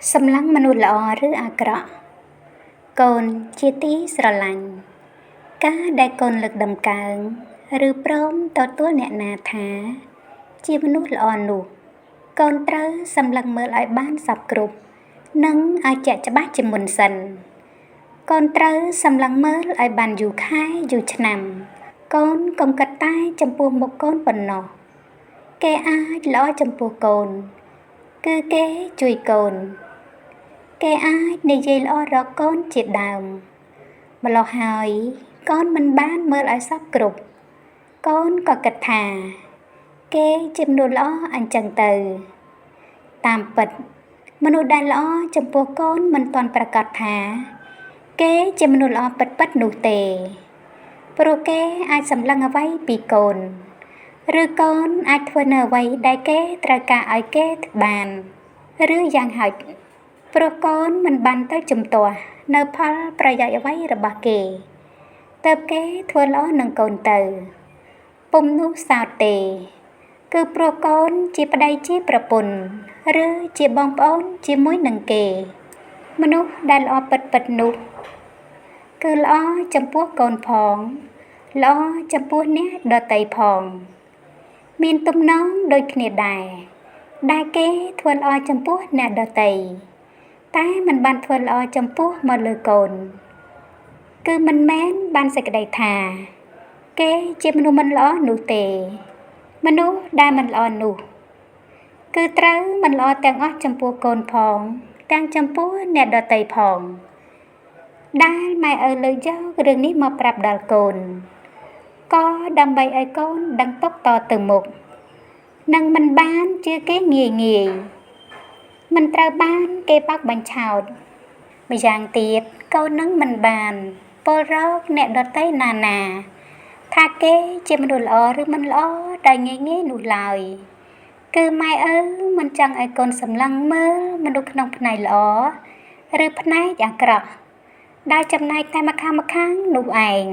សម្លឹងមនុស្សល្អឬអាក្រក់កូនជាទីស្រឡាញ់ការដែលកូនលើកដំកើងឬព្រមទទួលអ្នកណាថាជាមនុស្សល្អនោះកូនត្រូវសម្លឹងមើលឲ្យបានសព្វគ្រប់និងឲ្យជាក់ច្បាស់ជាមុនសិនកូនត្រូវសម្លឹងមើលឲ្យបានយូរខែយូរឆ្នាំកូនកុំគិតតែចំពោះមុខកូនប៉ុណ្ណោះគេអាចល្អចំពោះកូនគឺគេជួយកូនគេអាចនិយាយល្អរកកូនជាដើមម្ល៉េះហើយកូនមិនបានមើលឲ្យសព្វគ្រប់កូនក៏គិតថាគេជាមនុស្សល្អអញ្ចឹងទៅតាមពិតមនុស្សដែលល្អចំពោះកូនមិនទាន់ប្រកាសថាគេជាមនុស្សល្អពិតៗនោះទេព្រោះគេអាចសម្លឹងអ្វីពីកូនឬកូនអាចធ្វើនៅអ្វីដែលគេត្រូវការឲ្យគេបានឬយ៉ាងហោចព្រោះកូនមិនបានទៅជំទាស់នៅផលប្រយោជន៍អ្វីរបស់គេទើបគេធ្វើល្អនឹងកូនទៅពុំនោះសោតទេគឺព្រោះកូនជាប្តីជាប្រពន្ធឬជាបងប្អូនជាមួយនឹងគេមនុស្សដែលល្អពិតៗនោះគឺល្អចំពោះកូនផងល្អចំពោះអ្នកដទៃផងមានទំនងដូចគ្នាដែលគេធ្វើល្អចំពោះអ្នកដទៃតែមិនបានធ្វើល្អចំពោះមកលើកូនគឺមិនមែនបានសេចក្តីថាគេជាមនុស្សមិនល្អនោះទេមនុស្សដែលមិនល្អនោះគឺត្រូវមិនល្អទាំងអស់ចំពោះកូនផងទាំងចំពោះអ្នកដទៃផងដែលម៉ែឪលើកយករឿងនេះមកប្រាប់ដល់កូនក៏ដើម្បីឲ្យកូនដឹងទុកតទៅមុខនឹងមិនបានជឿគេងាយមិនត្រូវបានគេបោកបញ្ឆោតម្យ៉ាងទៀតកូននឹងមិនបានពលរកអ្នកដទៃណាថាគេជាមនុស្សល្អឬមិនល្អដោយងាយនោះឡើយគឺម៉ែឪមិនចង់ឲ្យកូនសម្លឹងមើលមនុស្សក្នុងផ្នែកល្អឬផ្នែកអាក្រក់ដែលចំណែកតែម្ខាងនោះឯង